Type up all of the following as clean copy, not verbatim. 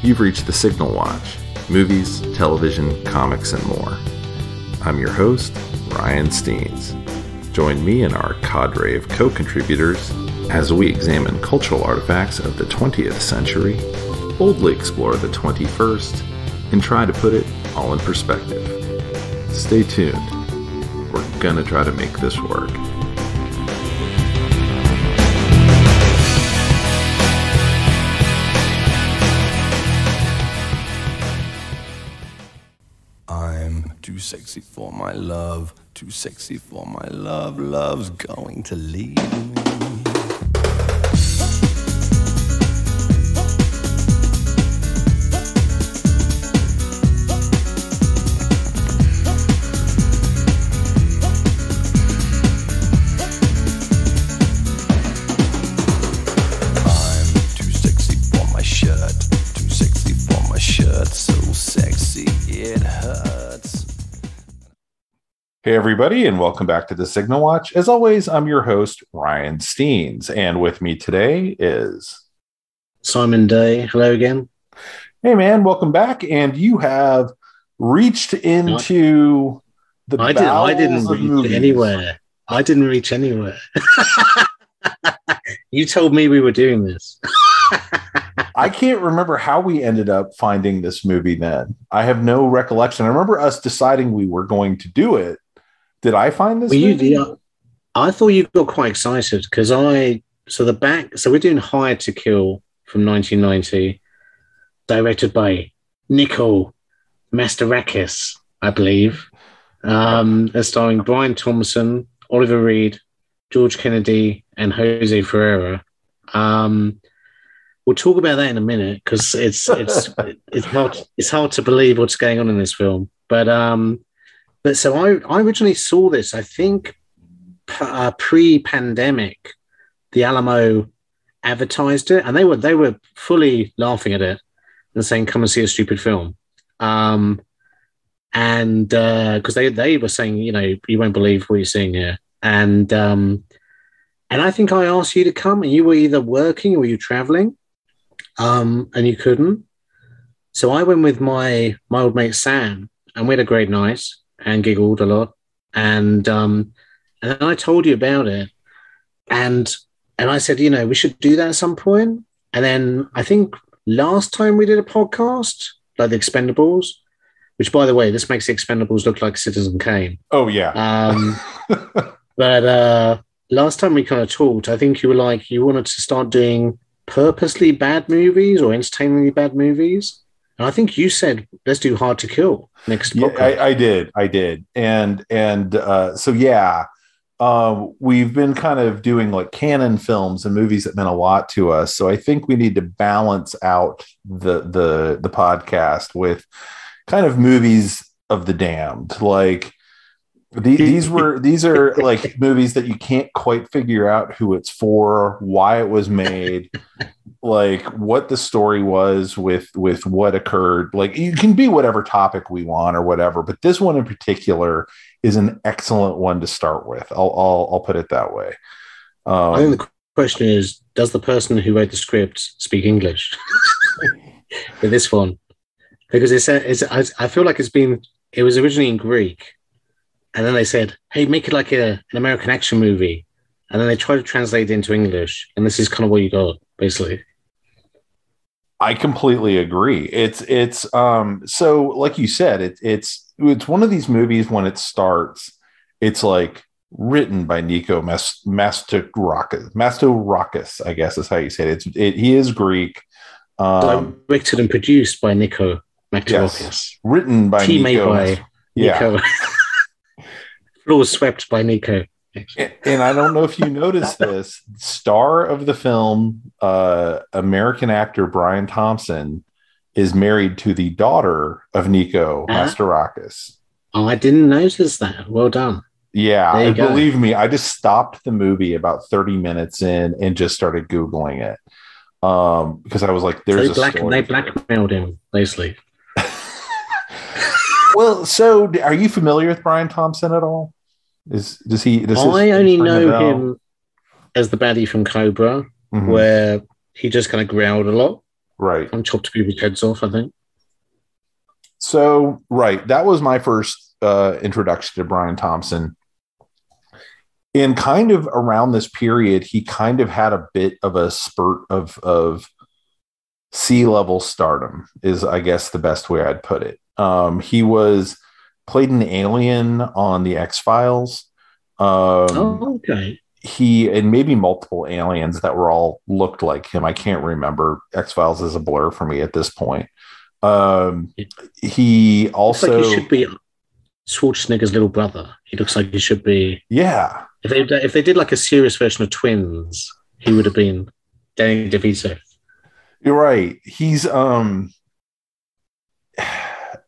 You've reached the Signal Watch, movies, television, comics, and more. I'm your host, Ryan Steens. Join me and our cadre of co-contributors as we examine cultural artifacts of the 20th century, boldly explore the 21st, and try to put it all in perspective. Stay tuned. We're gonna try to make this work. I'm too sexy for my love, too sexy for my love, love's going to leave me. Hey everybody, and welcome back to the Signal Watch. As always, I'm your host, Ryan Steens, and with me today is Simon Day. Hello again. Hey man, welcome back. And you have reached into the I didn't reach anywhere. I didn't reach anywhere. You told me we were doing this. I can't remember how we ended up finding this movie then. I have no recollection. I remember us deciding we were going to do it. Did I find this movie? I thought you got quite excited because we're doing Hired to Kill from 1990, directed by Nico Mastorakis, I believe. Starring Brian Thompson, Oliver Reed, George Kennedy, and Jose Ferreira. We'll talk about that in a minute because it's hard to believe what's going on in this film. But so I originally saw this, I think, pre-pandemic. The Alamo advertised it, and they were fully laughing at it and saying, "Come and see a stupid film." And because they were saying, you won't believe what you're seeing here. And I think I asked you to come, and you were either working or you traveling, and you couldn't. So I went with my old mate Sam, and we had a great night and giggled a lot. And then I told you about it, and I said, we should do that at some point. And then I think last time we did a podcast, like the Expendables, which, by the way, this makes the Expendables look like Citizen Kane. Oh, yeah. But last time we kind of talked, I think you were like, you wanted to start doing purposely bad movies or entertainingly bad movies. And I think you said, let's do Hard to Kill next podcast. Yeah, I did. And so, yeah, we've been kind of doing like canon films and movies that meant a lot to us. So I think we need to balance out the podcast with kind of movies of the damned. Like these are like movies that you can't quite figure out who it's for, why it was made, like what the story was with what occurred. Like you can be whatever topic we want or whatever, but this one in particular is an excellent one to start with. I'll put it that way. I think the question is, does the person who wrote the script speak English with this one? Because I feel like it was originally in Greek, and then they said, hey, make it like an American action movie. And then they tried to translate it into English. And this is kind of what you got, basically. I completely agree. It's so like you said, it's one of these movies when it starts, it's like written by Nico Mastorakis, I guess is how you say it. He is Greek. Directed and produced by Nico Mastorakis. Yes. Written by Nico. Yeah. Floors swept by Nico. And I don't know if you noticed this, star of the film, American actor Brian Thompson, is married to the daughter of Nico Mastorakis. Oh, I didn't notice that. Well done. Yeah, believe me, I just stopped the movie about 30 minutes in and just started Googling it. Because I was like, there's they blackmailed him, basically. Well, so are you familiar with Brian Thompson at all? I only know him as the baddie from Cobra, where he just kind of growled a lot. Right. and chopped people's heads off, I think. So, right. That was my first introduction to Brian Thompson. And kind of around this period, he kind of had a bit of a spurt of C-level stardom, is I guess the best way I'd put it. He played an alien on the X-Files. Okay. He and maybe multiple aliens that were all looked like him. I can't remember. X-Files is a blur for me at this point. He also looks like he should be Schwarzenegger's little brother. He looks like he should be. Yeah. If they did like a serious version of Twins, he would have been Danny DeVito. You're right. He's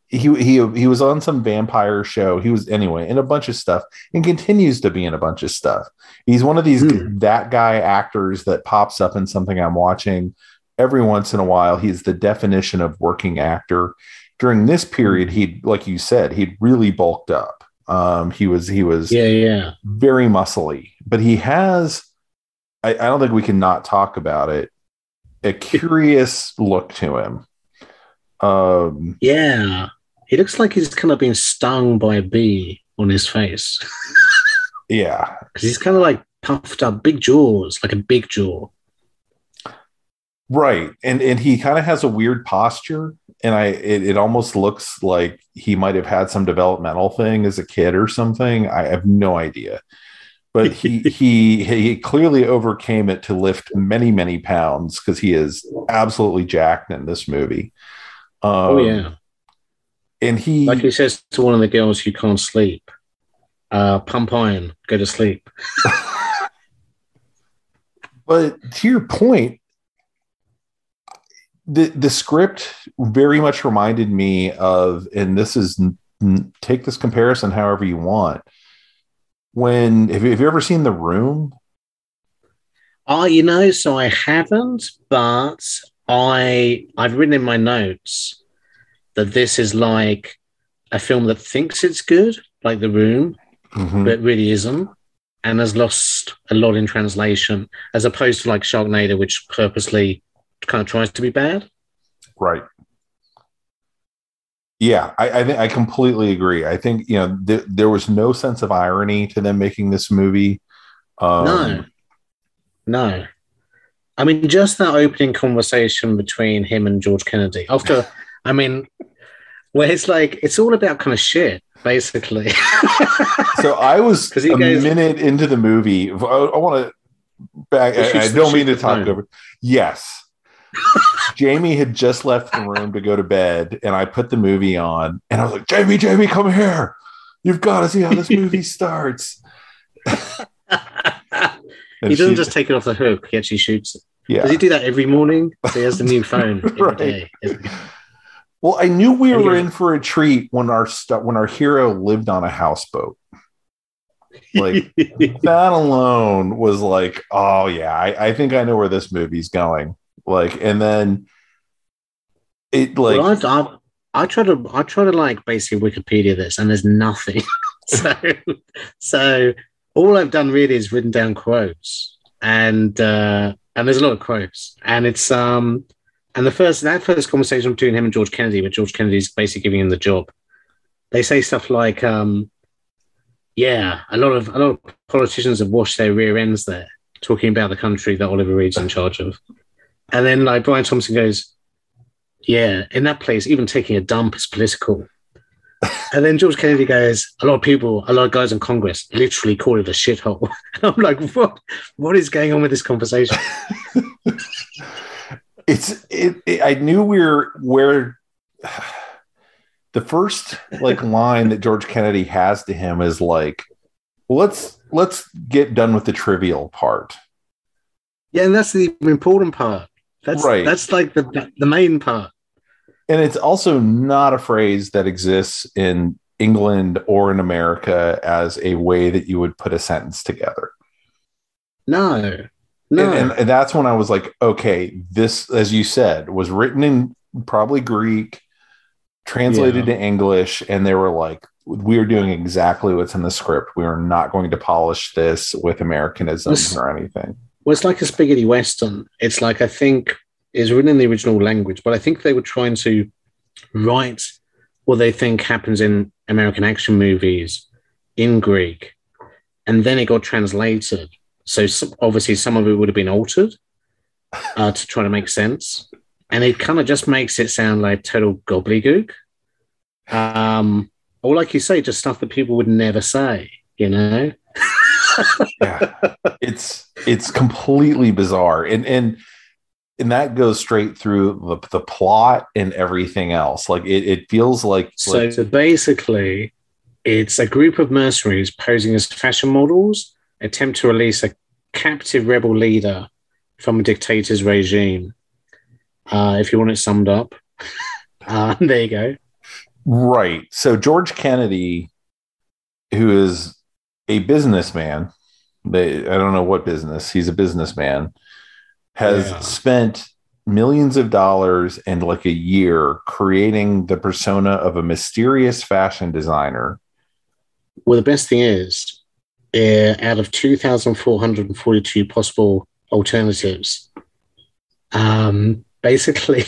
he was on some vampire show. He was anyway in a bunch of stuff and continues to be in a bunch of stuff. He's one of these that guy actors that pops up in something I'm watching every once in a while. He's the definition of working actor. During this period, he'd, like you said, he'd really bulked up. He was very muscly, but he has, I don't think we can not talk about it, a curious look to him. Yeah. He looks like he's kind of been stung by a bee on his face. Yeah. Because he's kind of like puffed up, big jaws, like a big jaw. Right. And he kind of has a weird posture. And it almost looks like he might have had some developmental thing as a kid or something. I have no idea. But he clearly overcame it to lift many, many pounds because he is absolutely jacked in this movie. Yeah. And he, like he says to one of the girls who can't sleep, pump iron, go to sleep. But to your point, the script very much reminded me of, and this is, take this comparison however you want. Have you ever seen The Room? So I haven't, but I've written in my notes that this is like a film that thinks it's good, like The Room, but really isn't, and has lost a lot in translation, as opposed to like Sharknado, which purposely kind of tries to be bad. Right. Yeah, I completely agree. I think, there was no sense of irony to them making this movie. No. I mean, just that opening conversation between him and George Kennedy where it's like, it's all about kind of shit, basically. So I was a minute into the movie. I want to back. I don't mean to talk over. Yes. Jamie had just left the room to go to bed, and I put the movie on, and I was like, Jamie, come here. You've got to see how this movie starts. He doesn't just take it off the hook. He actually shoots it. Yeah. Does he do that every morning? So he has the new phone every day. Well, I knew we were in for a treat when our hero lived on a houseboat. Like that alone was like, oh yeah, I think I know where this movie's going. Like, and then it like I try to like basically Wikipedia this, and there's nothing. so all I've done really is written down quotes, and there's a lot of quotes, and it's and that first conversation between him and George Kennedy, where George Kennedy's basically giving him the job, they say stuff like, a lot of politicians have washed their rear ends there, talking about the country that Oliver Reed's in charge of. And then like Brian Thompson goes, yeah, in that place, even taking a dump is political. And then George Kennedy goes, a lot of guys in Congress literally call it a shithole. And I'm like, what is going on with this conversation? I knew where the first like line that George Kennedy has to him is like, well, let's get done with the trivial part. Yeah, and that's the important part. That's right. That's like the main part. And it's also not a phrase that exists in England or in America as a way that you would put a sentence together. No. And that's when I was like, okay, this, as you said, was written in probably Greek, translated to English, and they were like, we're doing exactly what's in the script. We are not going to polish this with Americanisms or anything. Well, it's like a spaghetti Western. It's like, I think It's written in the original language, but I think they were trying to write what they think happens in American action movies in Greek, and then it got translated. So obviously some of it would have been altered to try to make sense, and it kind of just makes it sound like total gobbledygook. Or like you say, just stuff that people would never say, you know? Yeah, it's completely bizarre, and that goes straight through the plot and everything else. Like it feels like so basically, it's a group of mercenaries posing as fashion models attempt to release a captive rebel leader from a dictator's regime. If you want it summed up, there you go. Right. So George Kennedy, who is a businessman, I don't know what business, he's a businessman, has spent millions of dollars and like a year creating the persona of a mysterious fashion designer. Well, the best thing is, out of 2,442 possible alternatives, basically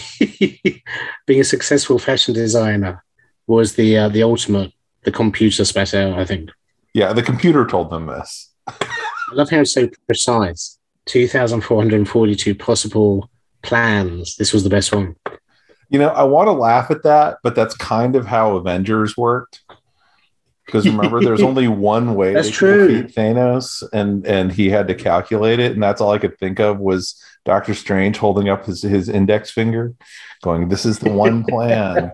being a successful fashion designer was the ultimate. The computer spat out, I think. Yeah, the computer told them this. I love how it's so precise. 2,442 possible plans. This was the best one. You know, I want to laugh at that, but that's kind of how Avengers worked. Because remember, there's only one way that's to true. defeat Thanos, and he had to calculate it, and that's all I could think of was Doctor Strange holding up his index finger, going, "This is the one plan."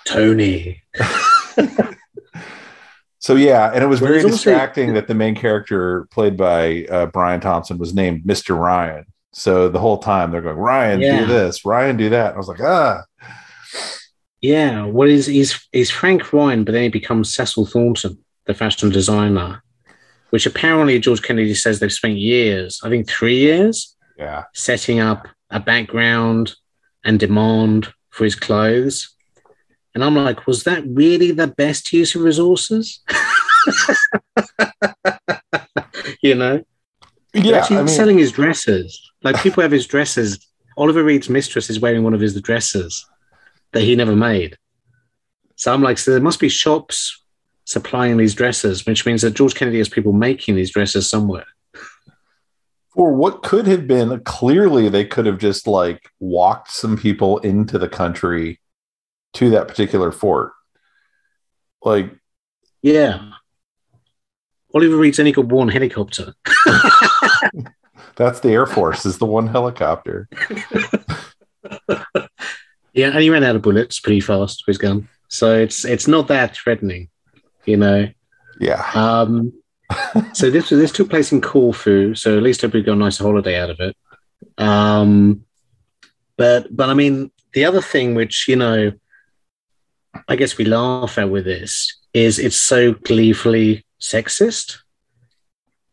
Tony. So yeah, and it was very distracting that the main character played by Brian Thompson was named Mr. Ryan. So the whole time they're going, "Ryan, do this, Ryan, do that." I was like, Yeah, well, he's Frank Ryan, but then he becomes Cecil Thornton, the fashion designer, which apparently George Kennedy says they've spent years, I think 3 years, setting up a background and demand for his clothes. And I'm like, was that really the best use of resources? You know? Yeah, actually selling his dresses. Like, people have his dresses. Oliver Reed's mistress is wearing one of his dresses that he never made. So I'm like, so there must be shops supplying these dresses, which means that George Kennedy has people making these dresses somewhere. For what could have been, clearly they could have just like walked some people into the country to that particular fort. Like, yeah. Oliver Reed's only got one helicopter. That's the Air Force, is the one helicopter. Yeah, and he ran out of bullets pretty fast with his gun. So it's not that threatening, you know. Yeah. So this took place in Corfu, so at least everybody got a nice holiday out of it. But I mean, the other thing which, you know, I guess we laugh at with this is it's so gleefully sexist.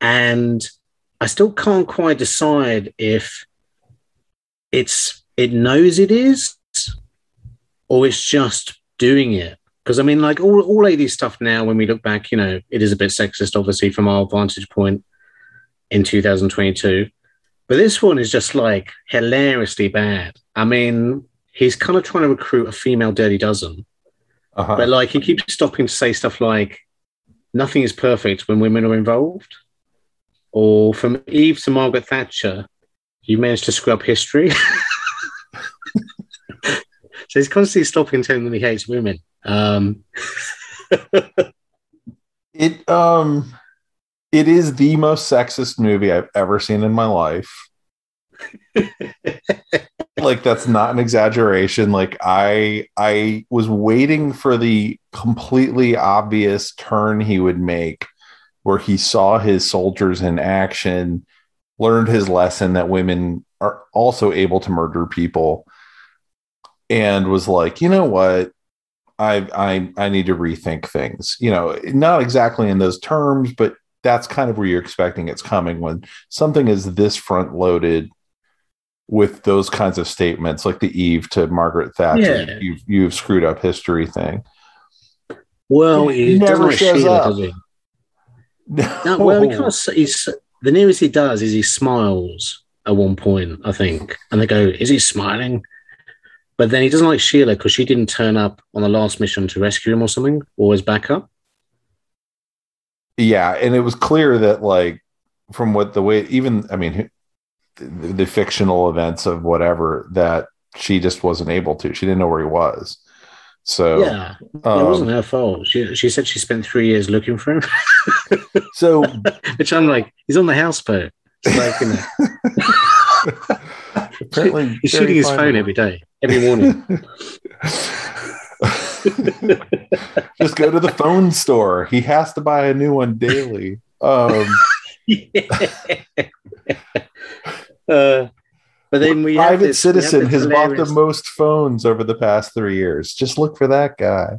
And I still can't quite decide if it knows it is or it's just doing it. Because, I mean, like all ladies stuff now, when we look back, you know, it is a bit sexist, obviously, from our vantage point in 2022. But this one is just, like, hilariously bad. I mean, he's kind of trying to recruit a female Dirty Dozen. But, like, he keeps stopping to say stuff like, nothing is perfect when women are involved. Or from Eve to Margaret Thatcher, you managed to screw up history. So he's constantly stopping telling them he hates women. It is the most sexist movie I've ever seen in my life. Like, that's not an exaggeration. Like, I was waiting for the completely obvious turn he would make, where he saw his soldiers in action, learned his lesson that women are also able to murder people, and was like, you know what? I need to rethink things. You know, not exactly in those terms, but that's kind of where you're expecting it's coming when something is this front loaded with those kinds of statements, like the Eve to Margaret Thatcher, you've screwed up history thing. Well, he never shows up, does he? No, well, because the nearest he does is he smiles at one point, I think, and they go, "Is he smiling?" But then he doesn't like Sheila because she didn't turn up on the last mission to rescue him or something, or his backup. Yeah, and it was clear that like from what the way even I mean the fictional events of whatever that she just wasn't able to. She didn't know where he was. So Yeah, it wasn't her fault. She said she spent 3 years looking for him. so Which I'm like, he's on the houseboat. It's like, apparently he's shooting his phone every day, every morning. Just go to the phone store. He has to buy a new one daily. But then we private have this, citizen has bought the hilarious... most phones over the past 3 years. Just look for that guy.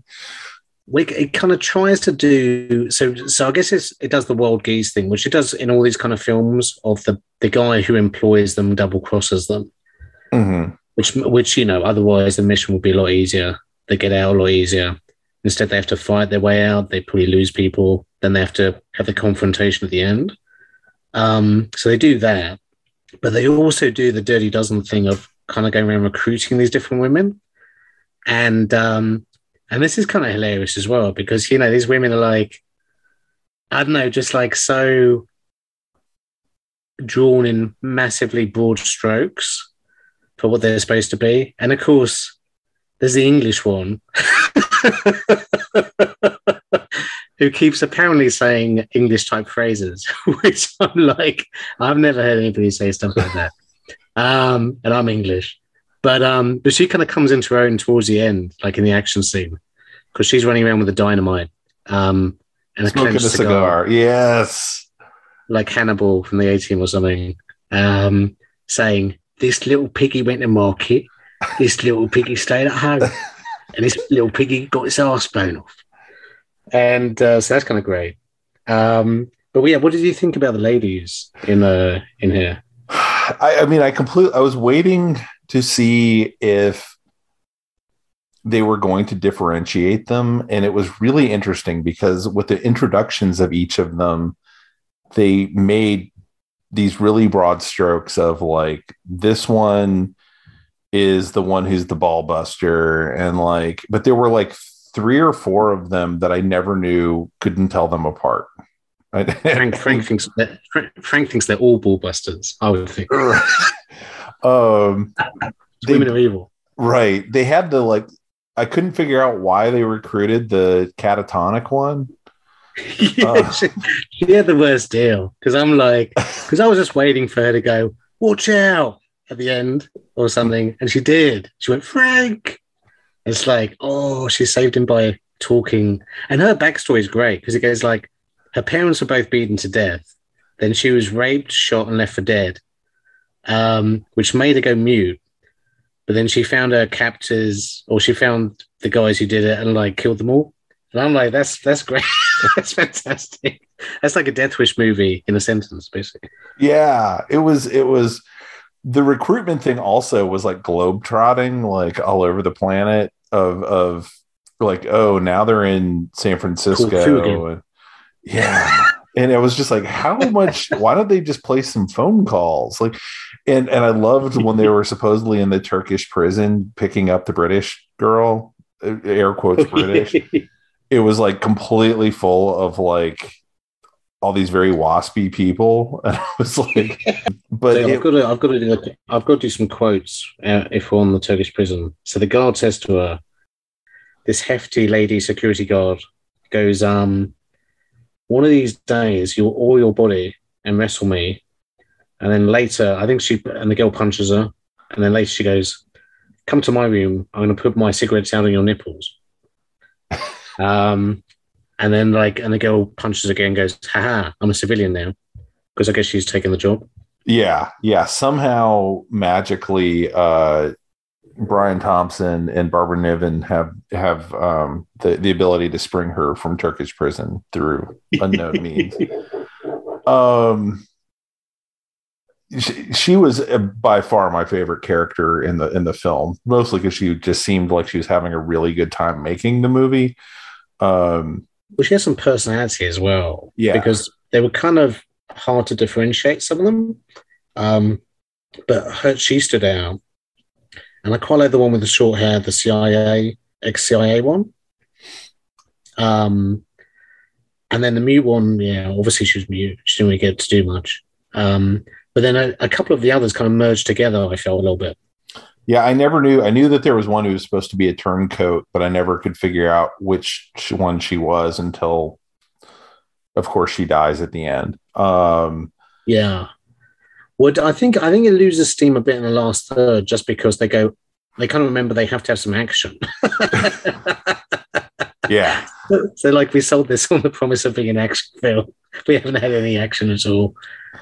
It kind of tries to do so. I guess it does the wild geese thing, which it does in all these kind of films of the guy who employs them double crosses them, mm-hmm. which otherwise the mission would be a lot easier. They get out a lot easier. Instead, they have to fight their way out. They probably lose people. Then they have to have the confrontation at the end. So they do that, but they also do the Dirty Dozen thing of kind of going around recruiting these different women, and this is kind of hilarious as well because these women are like, I don't know, just like so drawn in massively broad strokes for what they're supposed to be, and of course, there's the English one. Who keeps apparently saying English type phrases, which I'm like, I've never heard anybody say stuff like that. And I'm English. But she kind of comes into her own towards the end, like in the action scene, because she's running around with a dynamite and smoking a cigar. Yes. Like Hannibal from the A-Team or something, saying, "This little piggy went to market, this little piggy stayed at home, and this little piggy got his arse blown off." And so that's kind of great. But yeah, what did you think about the ladies in here? I was waiting to see if they were going to differentiate them, and it was really interesting because with the introductions of each of them, they made these really broad strokes of like, this one is the one who's the ball buster, and like, but there were like 3 or 4 of them that I never knew, couldn't tell them apart. Frank thinks they're all ball busters, I would think. Women are evil. Right. They had to like, I couldn't figure out why they recruited the catatonic one. She had the worst deal because I was just waiting for her to go, "Watch out" at the end or something, and she did. She went, "Frank." It's like, oh, she saved him by talking. And her backstory is great because it goes like, her parents were both beaten to death. Then she was raped, shot, and left for dead, which made her go mute. But then she found her captors, or she found the guys who did it and like killed them all. And I'm like, that's great. That's fantastic. That's like a Death Wish movie in a sentence, basically. Yeah, it was. The recruitment thing also was like globetrotting, like all over the planet of like, oh, now they're in San Francisco. And, yeah. And it was just like, how much, why don't they just play some phone calls? Like, and I loved when they were supposedly in the Turkish prison picking up the British girl, air quotes British. It was like completely full of like all these very waspy people, and I was like, but so I've got to do some quotes if we're on the Turkish prison. So the guard says to her, this hefty lady security guard goes, "One of these days you'll oil your body and wrestle me," and then later, I think the girl punches her, and then later she goes, "Come to my room. I'm going to put my cigarettes out on your nipples." And then and the girl punches again and goes, "Haha, I'm a civilian now." Because I guess she's taken the job. Yeah. Somehow magically, Brian Thompson and Barbara Niven have the ability to spring her from Turkish prison through unknown means. She was by far my favorite character in the film, mostly because she just seemed like she was having a really good time making the movie. Well, she has some personality as well. Yeah. Because they were kind of hard to differentiate, some of them. but she stood out. And I quite like the one with the short hair, the CIA, ex-CIA one. And then the mute one, yeah, obviously she was mute. She didn't really get to do much. But then a couple of the others kind of merged together, I felt a little bit. Yeah, I never knew. I knew that there was one who was supposed to be a turncoat, but I never could figure out which one she was until, of course, she dies at the end. Yeah. Well, I think it loses steam a bit in the last third just because they kind of remember they have to have some action. Yeah. So like we sold this on the promise of being an action film. We haven't had any action at all.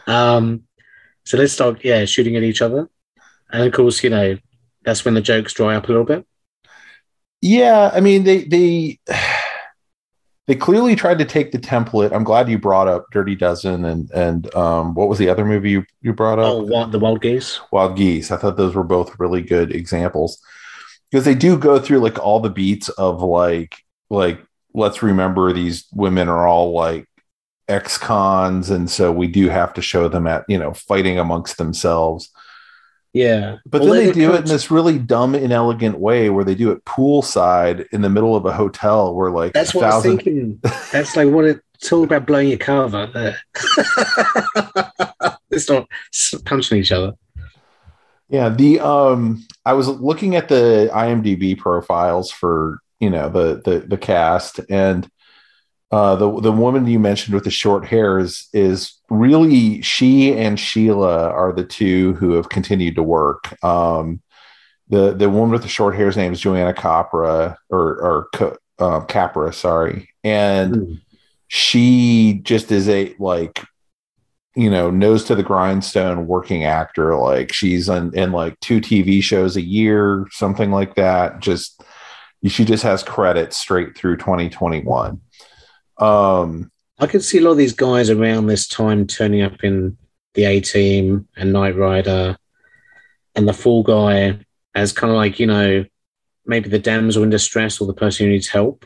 So let's start, shooting at each other. And of course, that's when the jokes dry up a little bit. Yeah, I mean, they clearly tried to take the template. I'm glad you brought up Dirty Dozen and what was the other movie you brought up? Oh, the Wild Geese. Wild Geese. I thought those were both really good examples because they do go through like all the beats of like let's remember these women are all like ex-cons, and so we do have to show them at fighting amongst themselves. Yeah. But then they do it in this really dumb, inelegant way where they do it poolside in the middle of a hotel where like that's what I was thinking. That's like it's all about blowing your cover there. It's not punching each other. Yeah. I was looking at the IMDb profiles for, the cast, and the woman you mentioned with the short hair is really, she and Sheila are the two who have continued to work. The woman with the short hair's name is Joanna Capra Capra, sorry, and she just is a nose to the grindstone working actor. Like she's in like 2 TV shows a year, something like that. She just has credits straight through 2021. I could see a lot of these guys around this time turning up in the A-Team and Knight Rider and the Fall Guy as kind of like, maybe the damsel in distress or the person who needs help.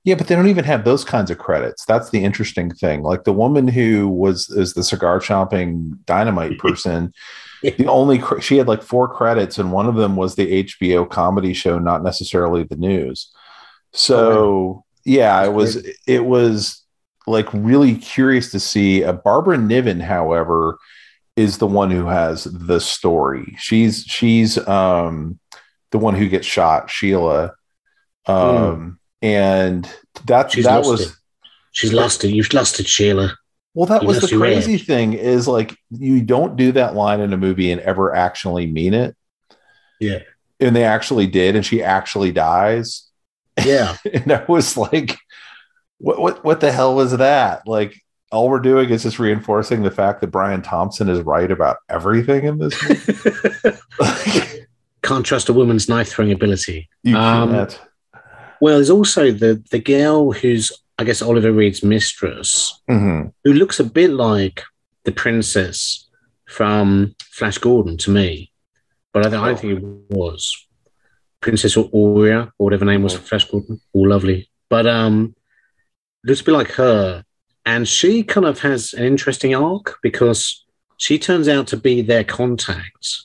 Yeah, but they don't even have those kinds of credits. That's the interesting thing. Like the woman who is the cigar chomping dynamite person, she had like 4 credits, and one of them was the HBO comedy show, not necessarily the news. So yeah, it was like really curious to see. Barbara Niven, however, is the one who has the story. She's the one who gets shot, Sheila. And she's lost it. You've lost it, Sheila. Well, that was the crazy thing is like you don't do that line in a movie and ever actually mean it. Yeah. And they actually did, and she actually dies. Yeah. And I was like, what the hell was that? Like, all we're doing is just reinforcing the fact that Brian Thompson is right about everything in this movie. Can't trust a woman's knife throwing ability. You can't. Well, there's also the girl who's, I guess, Oliver Reed's mistress, who looks a bit like the princess from Flash Gordon to me. But I don't think it was. Princess Aurea, or whatever her name was for Flash Gordon. All lovely. But looks a bit like her. And she kind of has an interesting arc because she turns out to be their contact,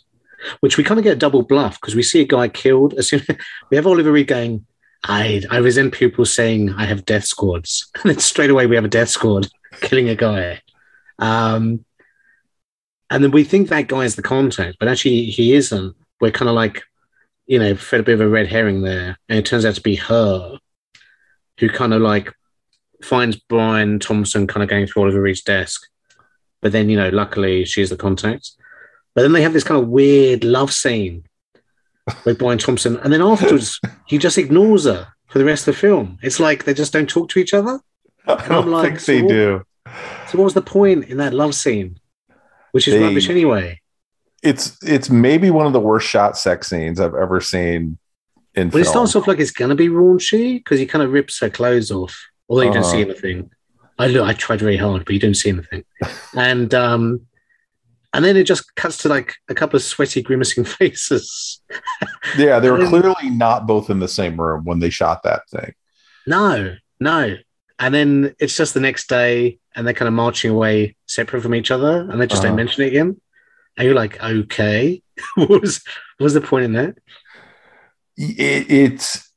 which we kind of get a double bluff because we see a guy killed. As soon we have Oliver Reed going, I resent people saying I have death squads. And then straight away we have a death squad killing a guy. And then we think that guy is the contact, but actually he isn't. We're kind of like, fed a bit of a red herring there. And it turns out to be her who kind of like finds Brian Thompson kind of going through Oliver Reed's desk. But then, luckily she's the contact. But then they have this kind of weird love scene with Brian Thompson. And then afterwards, he just ignores her for the rest of the film. It's like they just don't talk to each other. I don't think they do. So what was the point in that love scene? Which is rubbish anyway. It's maybe one of the worst shot sex scenes I've ever seen in film. It starts off like it's going to be raunchy because he kind of rips her clothes off. Although you don't see anything. I tried very hard, but you don't see anything. And then it just cuts to like a couple of sweaty, grimacing faces. Yeah, they were clearly not both in the same room when they shot that thing. No. And then it's just the next day and they're kind of marching away separate from each other and they just don't mention it again. And you're like, okay, what was the point in that? It's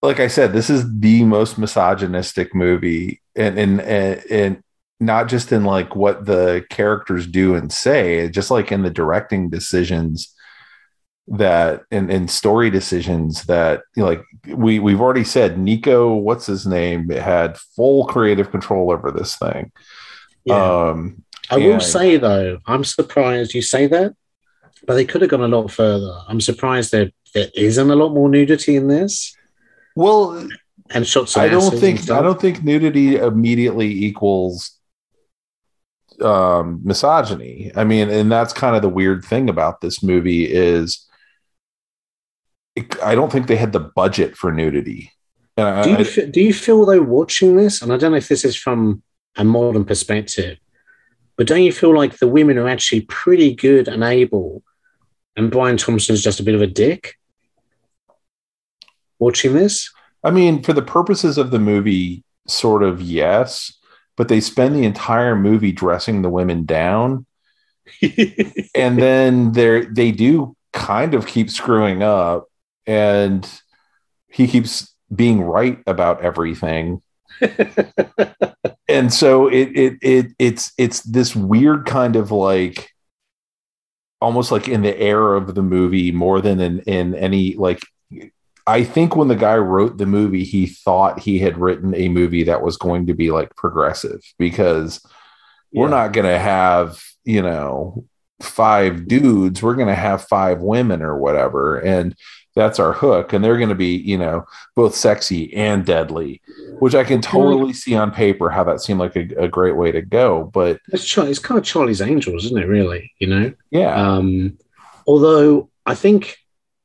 like I said, this is the most misogynistic movie, and not just in like what the characters do and say, just like in the directing decisions that and story decisions that, you know, like we've already said, Nico, what's his name, had full creative control over this thing. Yeah. I will And say though, I'm surprised you say that, but they could have gone a lot further. I'm surprised there isn't a lot more nudity in this well, and shots of asses and I stuff. don't think nudity immediately equals misogyny. I mean, and that's kind of the weird thing about this movie is I don't think they had the budget for nudity. And Do you feel though watching this, and I don't know if this is from a modern perspective, but don't you feel like the women are actually pretty good and able, and Brian Thompson's just a bit of a dick watching this? I mean, for the purposes of the movie, sort of yes, but they spend the entire movie dressing the women down, and then they do kind of keep screwing up, and he keeps being right about everything. And so it's this weird kind of like almost like in the air of the movie more than in any like. I think when the guy wrote the movie, he thought he had written a movie that was going to be like progressive, because we're not going to have, you know, 5 dudes. We're going to have 5 women or whatever. And that's our hook. And they're going to be, you know, both sexy and deadly, which I can totally see on paper how that seemed like a great way to go. But it's kind of Charlie's Angels, isn't it, really? You know? yeah. Although I think,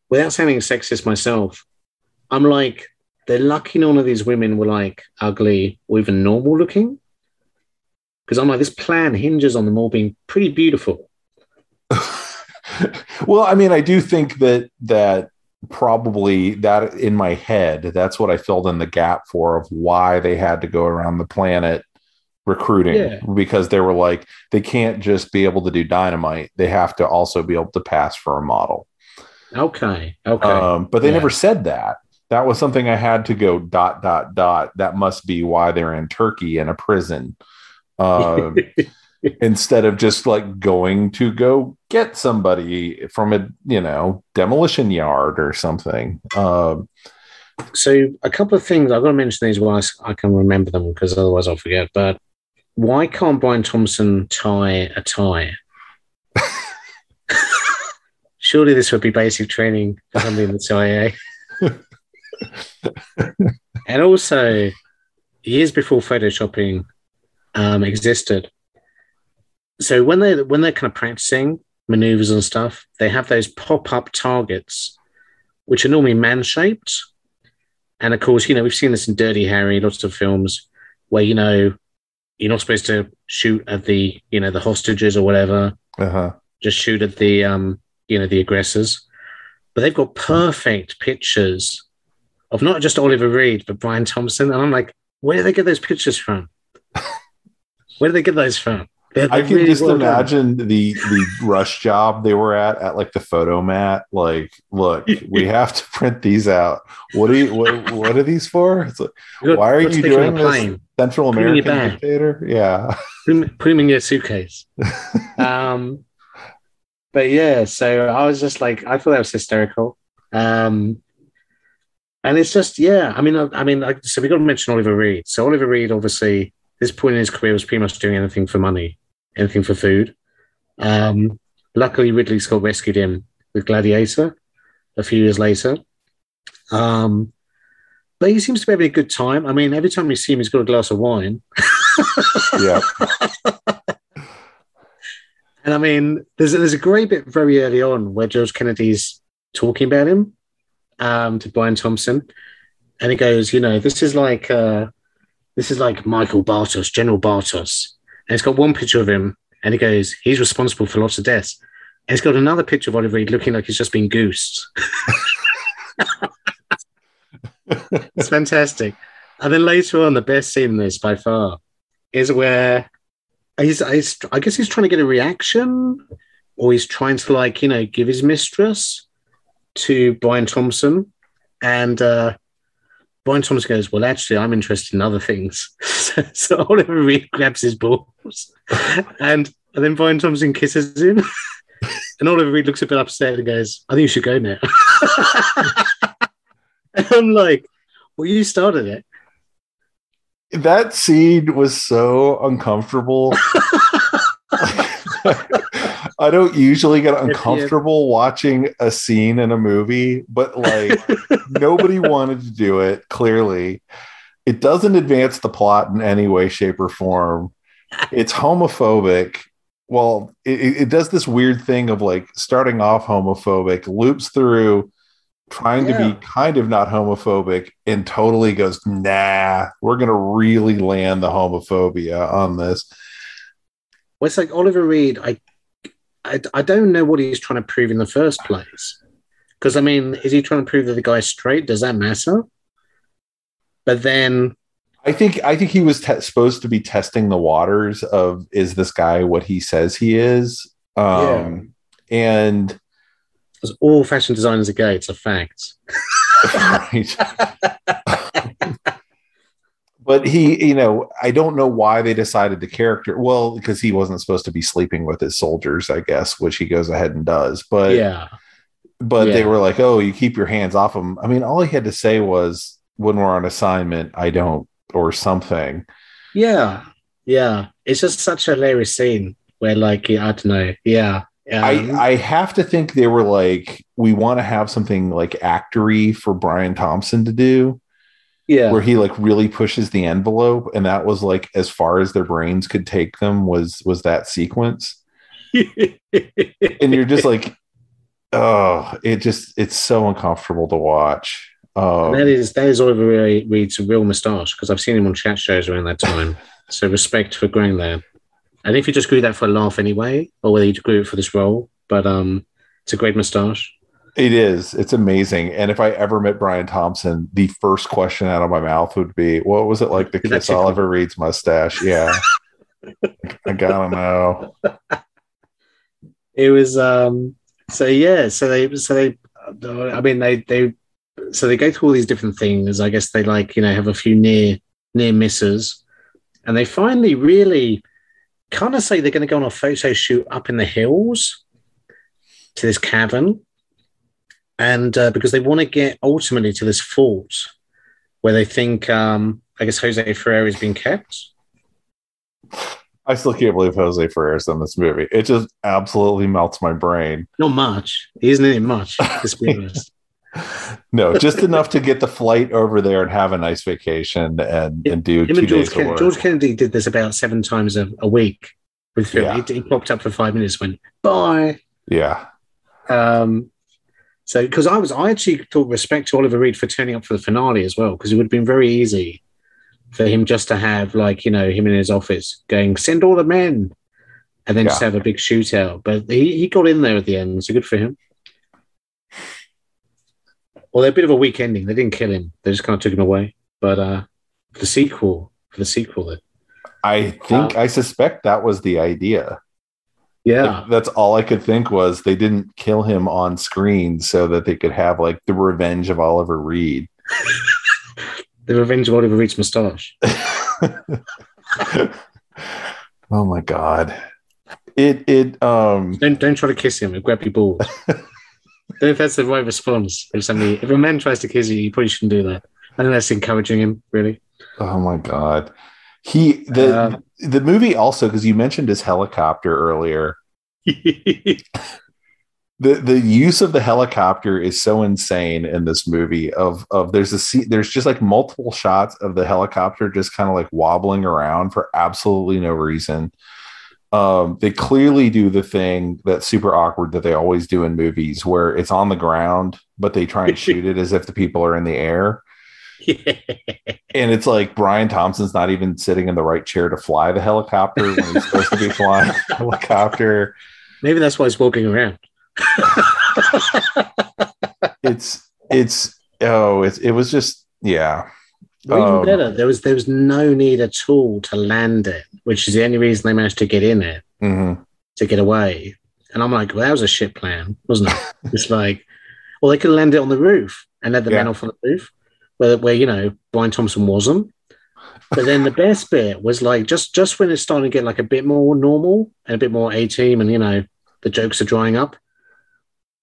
without sounding sexist myself, I'm like, they're lucky none of these women were like ugly or even normal looking. Because I'm like, this plan hinges on them all being pretty beautiful. Well, I mean, I do think that probably that in my head, that's what I filled in the gap for of why they had to go around the planet recruiting, because they were like, they can't just be able to do dynamite. They have to also be able to pass for a model. Okay. But they never said that. That was something I had to go ... That must be why they're in Turkey in a prison. Instead of just like going to go get somebody from a, you know, demolition yard or something. So a couple of things, I've got to mention these while I can remember them, because otherwise I'll forget. But why can't Brian Thompson tie a tie? Surely this would be basic training for somebody in the CIA. And also, years before photoshopping existed, so when they're kind of practicing maneuvers and stuff, they have those pop-up targets, which are normally man-shaped. And of course, you know, we've seen this in Dirty Harry, lots of films where, you know, you're not supposed to shoot at the, you know, the hostages or whatever. Just shoot at the, you know, the aggressors. But they've got perfect pictures of not just Oliver Reed, but Brian Thompson. And I'm like, where did they get those pictures from? Where did they get those from? I can really just imagine the rush job they were at like the photo mat. Like, look, we have to print these out. What are these for? It's like, why are you doing this? Central American dictator? Yeah. Put them in your suitcase. But yeah, so I was just like, I thought that was hysterical. And it's just, yeah, I mean, so we got to mention Oliver Reed. So Oliver Reed, obviously, this point in his career was pretty much doing anything for money, anything for food. Luckily, Ridley Scott rescued him with Gladiator a few years later. But he seems to be having a good time. I mean, every time we see him, he's got a glass of wine. Yeah. And I mean, there's a great bit very early on where George Kennedy's talking about him to Brian Thompson. And he goes, you know, this is like Michael Bartos, General Bartos. And it's got one picture of him, and he goes, he's responsible for lots of deaths. And it's got another picture of Oliver Reed looking like he's just been goosed. It's fantastic. And then later on, the best scene in this by far is where I guess he's trying to get a reaction, or he's trying to, like, you know, give his mistress to Brian Thompson. And Brian Thompson goes, well, actually, I'm interested in other things. So Oliver Reed grabs his balls, and then Brian Thompson kisses him. And Oliver Reed looks a bit upset and goes, I think you should go now. And I'm like, well, you started it. That scene was so uncomfortable. I don't usually get uncomfortable watching a scene in a movie, but like nobody wanted to do it. Clearly, it doesn't advance the plot in any way, shape, or form. It's homophobic. Well, it does this weird thing of like starting off homophobic, loops through trying to be kind of not homophobic, and totally goes, nah, we're going to really land the homophobia on this. Well, it's like Oliver Reed, I don't know what he's trying to prove in the first place. Because, I mean, is he trying to prove that the guy's straight? Does that matter? But then... I think he was supposed to be testing the waters of, is this guy what he says he is? And... Because all fashion designers are gay, it's a fact. Right. But he, you know, I don't know why they decided the character. Well, because he wasn't supposed to be sleeping with his soldiers, I guess, which he goes ahead and does. But they were like, oh, you keep your hands off him. I mean, all he had to say was, when we're on assignment, I don't, or something. Yeah. It's just such a hilarious scene where, like, I don't know. Yeah. I have to think they were like, we want to have something like actory for Brian Thompson to do. Yeah. Where he like really pushes the envelope, and that was like as far as their brains could take them was that sequence. And you're just like, oh, it's so uncomfortable to watch. That is Oliver Reed's real moustache, because I've seen him on chat shows around that time. So respect for growing that. And if you just grew that for a laugh anyway, or whether you grew it for this role, but it's a great moustache. It is. It's amazing. And if I ever met Brian Thompson, the first question out of my mouth would be, what was it like to kiss Oliver Reed's mustache? Yeah. I gotta know. It was so they go through all these different things. I guess they, like, you know, have a few near misses, and they finally really kind of say they're going to go on a photo shoot up in the hills to this cavern. And because they want to get ultimately to this fort where they think, I guess, Jose Ferrer is being kept. I still can't believe Jose Ferrer's in this movie. It just absolutely melts my brain. Not much. He isn't in it much, let's be honest. No, just enough to get the flight over there and have a nice vacation and do 2 days of work. George Kennedy did this about 7 times a week with film. Yeah. He popped up for 5 minutes, went, bye. Yeah. So, because I actually thought respect to Oliver Reed for turning up for the finale as well, because it would have been very easy for him just to have, like, you know, him in his office going, send all the men, and then just have a big shootout. But he got in there at the end, so good for him. Well, they're a bit of a weak ending. They didn't kill him. They just kind of took him away. But for the sequel, I suspect that was the idea. Yeah. That's all I could think was they didn't kill him on screen so that they could have like the revenge of Oliver Reed. The revenge of Oliver Reed's moustache. Oh my God. Don't try to kiss him and grab your balls. I don't know if that's the right response. If a man tries to kiss you probably shouldn't do that. I think that's encouraging him, really. Oh my God. The movie also, because you mentioned his helicopter earlier. The use of the helicopter is so insane in this movie. There's just like multiple shots of the helicopter just kind of like wobbling around for absolutely no reason. They clearly do the thing that's super awkward that they always do in movies, where it's on the ground, but they try and shoot it as if the people are in the air. Yeah. And it's like Brian Thompson's not even sitting in the right chair to fly the helicopter when he's supposed to be flying the helicopter. Maybe that's why he's walking around. It was just, yeah. Or even better, there was no need at all to land it which is the only reason they managed to get in it, to get away. And I'm like, well, that was a shit plan, wasn't it? It's like, well, they could have landed on the roof and let the men off on the roof, where you know, Brian Thompson wasn't. But then the best bit was like just when it's starting to get like a bit more normal and a bit more A-team, and you know, the jokes are drying up.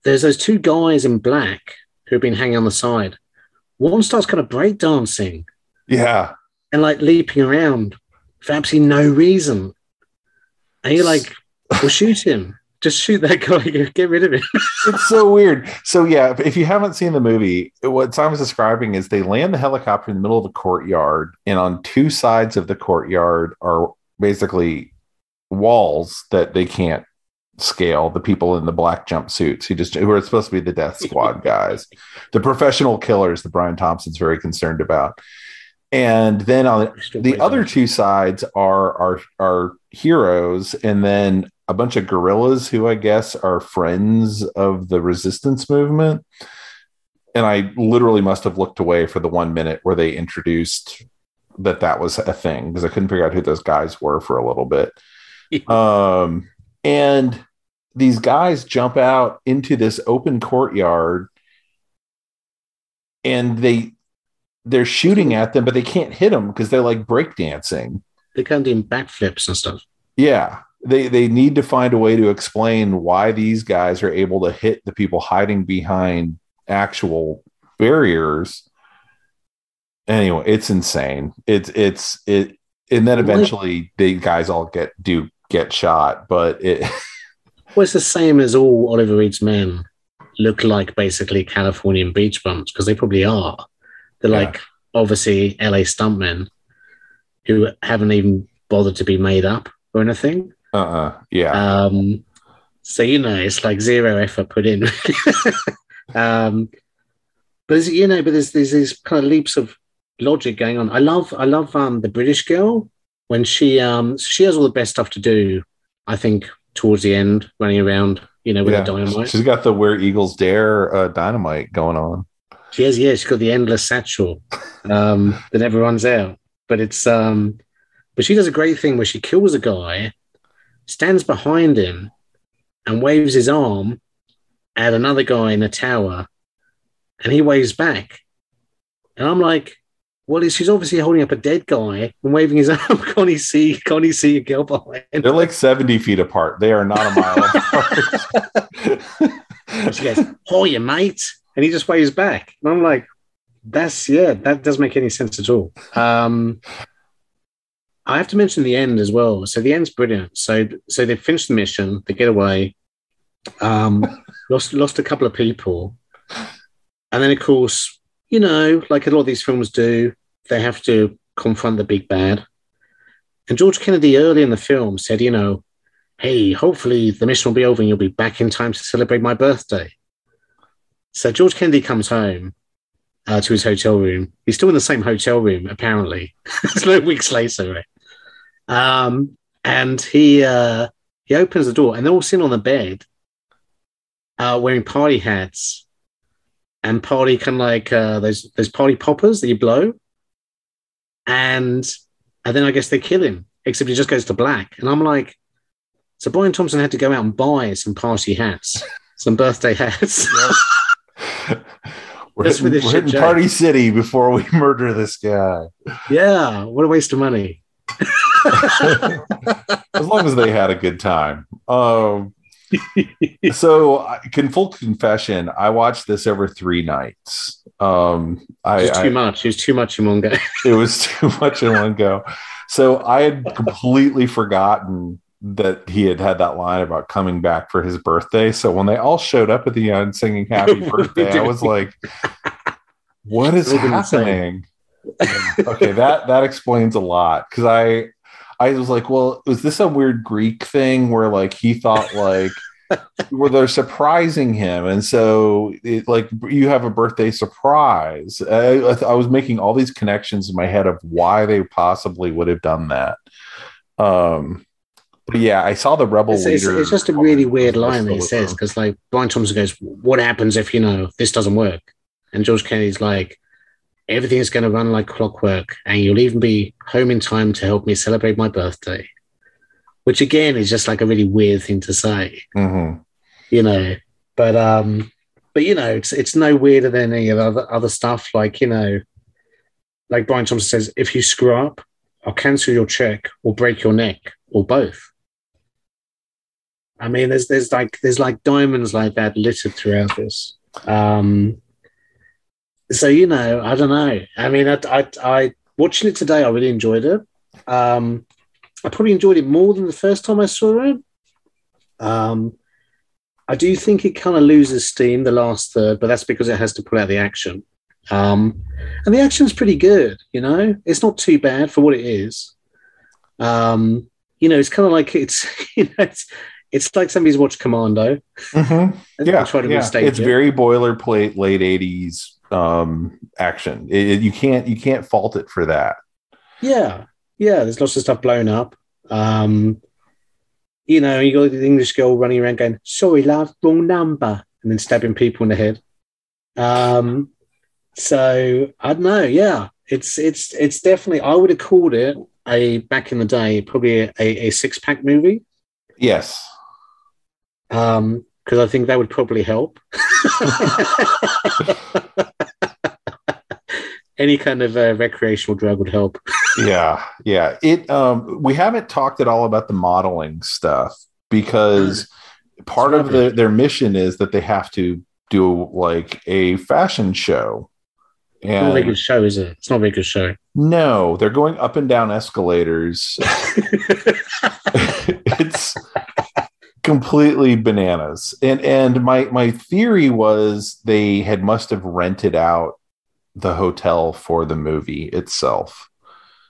There's those two guys in black who've been hanging on the side. One starts kind of breakdancing. Yeah. And like leaping around for absolutely no reason. And you're like, well, shoot him. Just shoot that guy. Get rid of him. It's so weird. So yeah, if you haven't seen the movie, what Simon's describing is they land the helicopter in the middle of a courtyard, and on two sides of the courtyard are basically walls that they can't scale. The people in the black jumpsuits who are supposed to be the death squad guys, the professional killers that Brian Thompson's very concerned about. And then on the other two sides are heroes, and then a bunch of guerrillas who I guess are friends of the resistance movement. And I literally must have looked away for the 1 minute where they introduced that was a thing, because I couldn't figure out who those guys were for a little bit. And these guys jump out into this open courtyard, and they're shooting at them, but they can't hit them because they're like breakdancing. They're kind of doing backflips and stuff. Yeah. They need to find a way to explain why these guys are able to hit the people hiding behind actual barriers. Anyway, it's insane. And then eventually the guys all get shot, but it well, it's the same as all Oliver Reed's men look like, basically Californian beach bums, because they probably are. They're like obviously LA stuntmen who haven't even bothered to be made up or anything. Yeah. So you know, it's like zero effort put in. But there's these kind of leaps of logic going on. I love the British girl when she has all the best stuff to do, I think, towards the end, running around, you know, with the dynamite. She's got the Where Eagles Dare dynamite going on. She has, she's got the endless satchel that never runs out. But it's but she does a great thing where she kills a guy, stands behind him, and waves his arm at another guy in a tower, and he waves back. And I'm like, well, she's obviously holding up a dead guy and waving his arm. Can't he see a girl behind? They're like 70 feet apart. They are not a mile apart. And she goes, "Hiya, mate," and he just waves back. And I'm like, that doesn't make any sense at all. I have to mention the end as well. So the end's brilliant. So they finish the mission, they get away, lost a couple of people, and then of course, you know, like a lot of these films do, they have to confront the big bad. And George Kennedy early in the film said, you know, hey, hopefully the mission will be over and you'll be back in time to celebrate my birthday. So George Kennedy comes home to his hotel room. He's still in the same hotel room, apparently. It's like weeks later, right? And he opens the door, and they're all sitting on the bed, wearing party hats and party kind of like those party poppers that you blow, and then I guess they kill him. Except he just goes to black, and I'm like, so Brian Thompson had to go out and buy some party hats, some birthday hats. We're hitting Party City before we murder this guy. Yeah, what a waste of money. As long as they had a good time. So, full confession, I watched this over 3 nights. It was too much. It was too much in one go. It was too much in one go. So I had completely forgotten that he had that line about coming back for his birthday. So when they all showed up at the end singing "Happy Birthday," I was like, "What is happening?" Okay, that explains a lot, because I was like, well, was this a weird Greek thing where like he thought like where they're surprising him, and so like you have a birthday surprise. I was making all these connections in my head of why they possibly would have done that. But yeah, I saw the rebel leader. It's just a really weird line that he says, because like Brian Thompson goes, "What happens if, you know, this doesn't work?" And George Kennedy's like, "Everything is going to run like clockwork, and you'll even be home in time to help me celebrate my birthday." which again is just like a really weird thing to say, Mm-hmm. you know. But you know, it's no weirder than any of other stuff. Like, you know, like Brian Thompson says, if you screw up, I'll cancel your check or break your neck or both. I mean, there's like diamonds like that littered throughout this. So, you know, I don't know. I mean, I watching it today, I really enjoyed it. I probably enjoyed it more than the first time I saw it. I do think it kind of loses steam the last third, but that's because it has to pull out the action. And the action's pretty good, you know. It's not too bad for what it is. You know, it's kind of like it's you know it's like somebody's watched Commando. Mm-hmm. Yeah, try to yeah. It's very boilerplate late 80s action. You can't fault it for that. Yeah, there's lots of stuff blown up. You know, you got the English girl running around going, "Sorry, love, wrong number," and then stabbing people in the head. So I don't know. Yeah, it's definitely. I would have called it back in the day probably a 6-pack movie. Yes. Because I think that would probably help. Any kind of recreational drug would help. Yeah. It we haven't talked at all about the modeling stuff because part of their mission is that they have to do like a fashion show. And it's not a very good show, is it? It's not a very good show. No, they're going up and down escalators. It's completely bananas. And my theory was they must have rented out the hotel for the movie itself.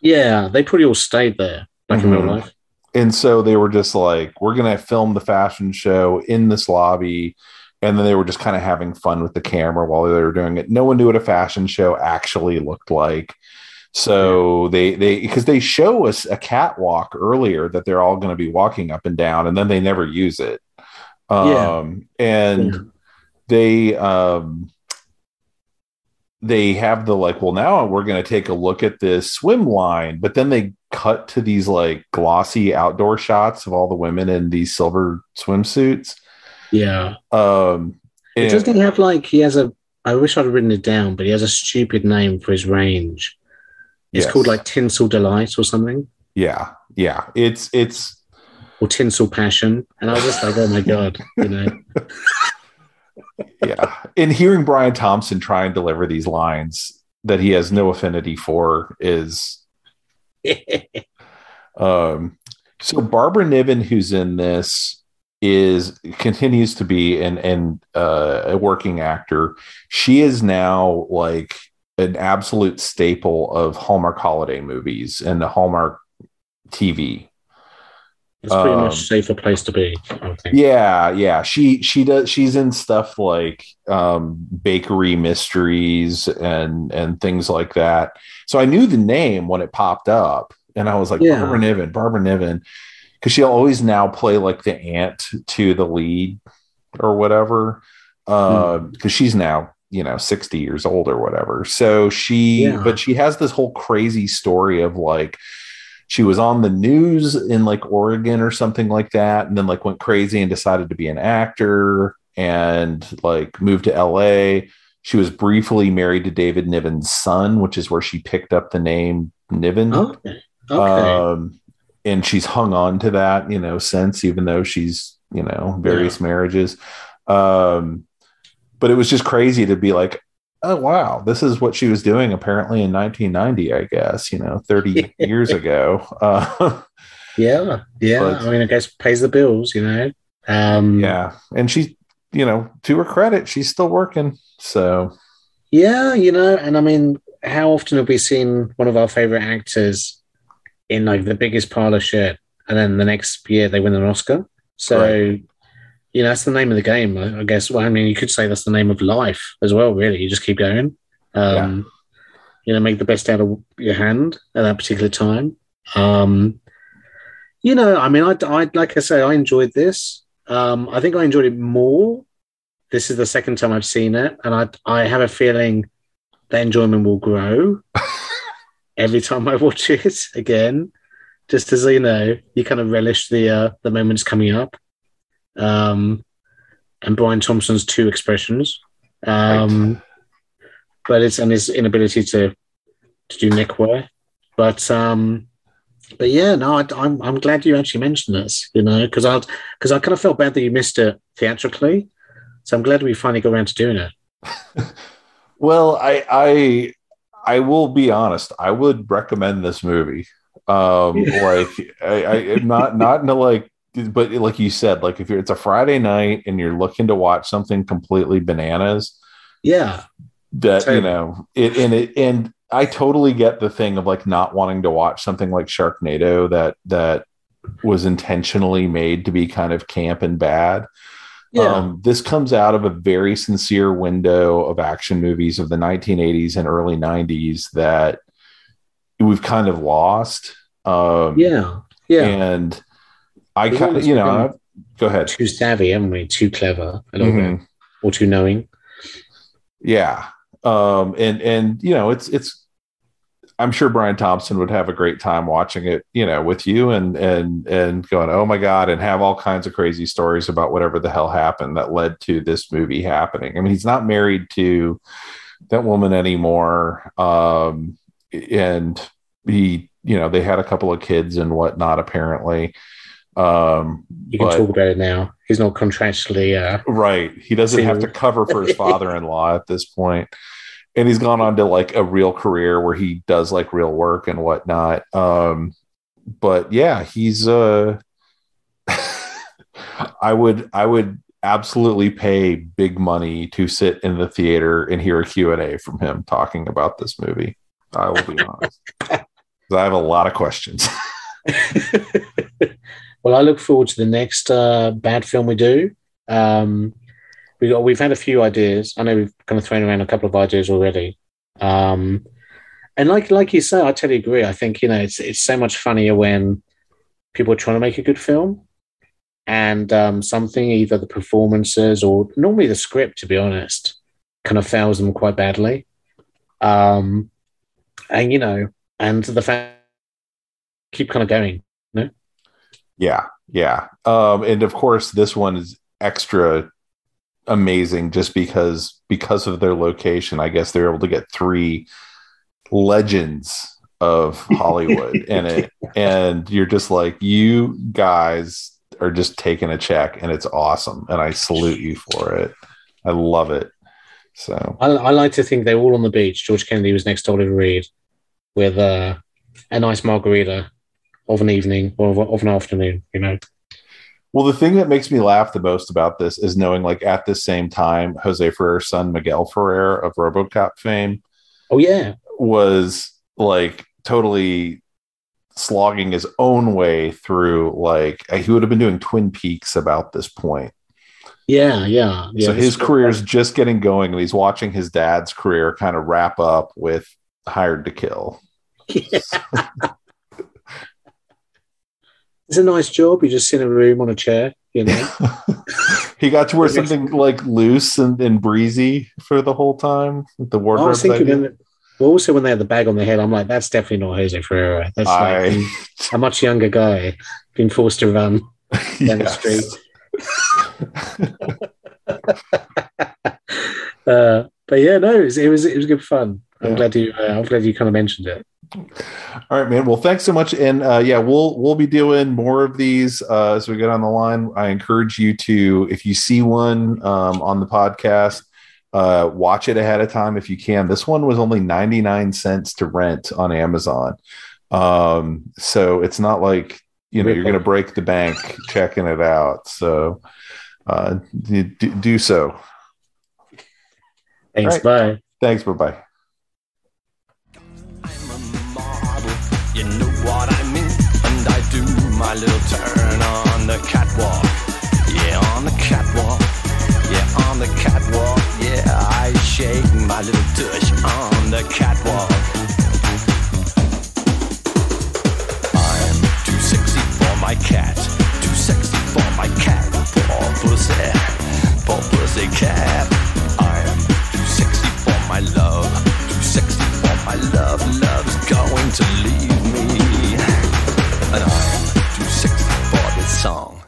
Yeah, they probably all stayed there, like in real life. And so they were just like, we're going to film the fashion show in this lobby. And then they were just kind of having fun with the camera while they were doing it. No one knew what a fashion show actually looked like. So because they show us a catwalk earlier that they're all going to be walking up and down, and then they never use it. They have the like, well, now we're going to take a look at this swim line, but then they cut to these like glossy outdoor shots of all the women in these silver swimsuits. Yeah. It doesn't have like, I wish I'd written it down, but he has a stupid name for his range. It's called like Tinsel Delight or something. Yeah. It's or Tinsel Passion. And I was just like, oh my God, you know. Yeah. And hearing Brian Thompson try and deliver these lines that he has no affinity for is so Barbara Niven, who's in this, continues to be a working actor. She is now like an absolute staple of Hallmark holiday movies and the Hallmark TV. It's pretty much a safer place to be, I think. Yeah. She's in stuff like Bakery Mysteries and things like that. So I knew the name when it popped up, and I was like, Barbara Niven, because she'll always now play like the aunt to the lead or whatever, because she's now 60 years old or whatever. So but she has this whole crazy story of like, she was on the news in like Oregon or something like that, and then like went crazy and decided to be an actor and like moved to LA. She was briefly married to David Niven's son, which is where she picked up the name Niven. Okay. And she's hung on to that, since, even though she's, various marriages. But it was just crazy to be like, oh, wow, this is what she was doing apparently in 1990, I guess, 30 years ago. Yeah. But, I mean, I guess pays the bills, yeah. And she, to her credit, she's still working. So, yeah, and I mean, how often have we seen one of our favorite actors in like the biggest pile of shit, and then the next year they win an Oscar? So, right. That's the name of the game, I guess. Well, I mean, you could say that's the name of life as well, really. You just keep going. Make the best out of your hand at that particular time. I mean, I like I say, I enjoyed this. I think I enjoyed it more. This is the second time I've seen it, and I have a feeling the enjoyment will grow every time I watch it again. just as you kind of relish the moments coming up. And Brian Thompson's two expressions. Right. But it's and his inability to do neckwear. But yeah, no, I'm glad you actually mentioned this, because I kind of felt bad that you missed it theatrically. So I'm glad we finally got around to doing it. Well, I will be honest. I would recommend this movie. Like I not into like, but like you said, like if it's a Friday night and you're looking to watch something completely bananas, yeah, that totally. and I totally get the thing of like not wanting to watch something like Sharknado that was intentionally made to be kind of camp and bad. Yeah. This comes out of a very sincere window of action movies of the 1980s and early 90s that we've kind of lost. Yeah. And I kind of, go ahead. Too savvy, haven't we? Too clever, a little bit, or too knowing. Yeah. And it's I'm sure Brian Thompson would have a great time watching it, with you and going, oh my God, and have all kinds of crazy stories about whatever the hell happened that led to this movie happening. I mean, he's not married to that woman anymore. And he, they had a couple of kids and whatnot, apparently. You can talk about it now. He's not contractually right. He doesn't have to cover for his father-in-law at this point. And he's gone on to like a real career where he does like real work and whatnot. But yeah, he's I would absolutely pay big money to sit in the theater and hear a Q&A from him talking about this movie. I will be honest. I have a lot of questions. Well, I look forward to the next bad film we do. We've had a few ideas. I know we've kind of thrown around a couple of ideas already. And like you say, I totally agree. I think, it's so much funnier when people are trying to make a good film and something, either the performances or normally the script, to be honest, kind of fails them quite badly. And the fact keep kind of going. Yeah. And of course, this one is extra amazing just because of their location. I guess they're able to get three legends of Hollywood in it, and you're just like, you guys are just taking a check, and it's awesome, and I salute you for it. I love it. So I like to think they're all on the beach. George Kennedy was next to Oliver Reed with a nice margarita of an evening or of an afternoon, Well, the thing that makes me laugh the most about this is knowing, like, at the same time, Jose Ferrer's son, Miguel Ferrer of RoboCop fame, was like totally slogging his own way through. Like, he would have been doing Twin Peaks about this point. Yeah. So his career's just getting going, and he's watching his dad's career kind of wrap up with Hired to Kill. Yeah. It's a nice job. You just sit in a room on a chair, He got to wear something like loose and breezy for the whole time. The wardrobe. I was thinking also when they had the bag on their head, I'm like, that's definitely not Jose Ferreira. That's like a much younger guy being forced to run down the street. But yeah, no, it was good fun. I'm glad you kind of mentioned it. All right, man. Well, thanks so much. And we'll be doing more of these as we get on the line. I encourage you to, if you see one on the podcast, watch it ahead of time if you can. This one was only 99 cents to rent on Amazon. So it's not like, you're going to break the bank checking it out. So do so. Thanks. Right. Bye. Thanks. Bye-bye. You know what I mean? And I do my little turn on the catwalk. Yeah, on the catwalk. Yeah, on the catwalk. Yeah, I shake my little tush on the catwalk. I'm too sexy for my cat. Too sexy for my cat. Poor pussy cat. I'm too sexy for my love. Too sexy for my love. Love's going to leave me. and I'm too sexy for this song.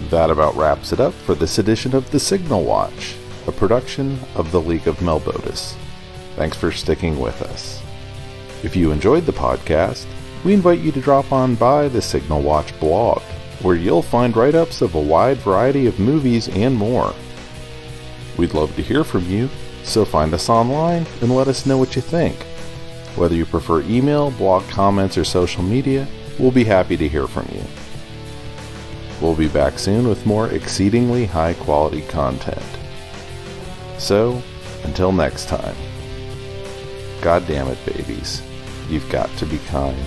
That about wraps it up for this edition of The Signal Watch, a production of the League of Melbotus. Thanks for sticking with us. If you enjoyed the podcast, we invite you to drop on by the Signal Watch blog, where you'll find write-ups of a wide variety of movies and more. We'd love to hear from you, so find us online and let us know what you think. Whether you prefer email, blog comments, or social media, we'll be happy to hear from you. We'll be back soon with more exceedingly high-quality content. So, until next time, God damn it, babies, you've got to be kind.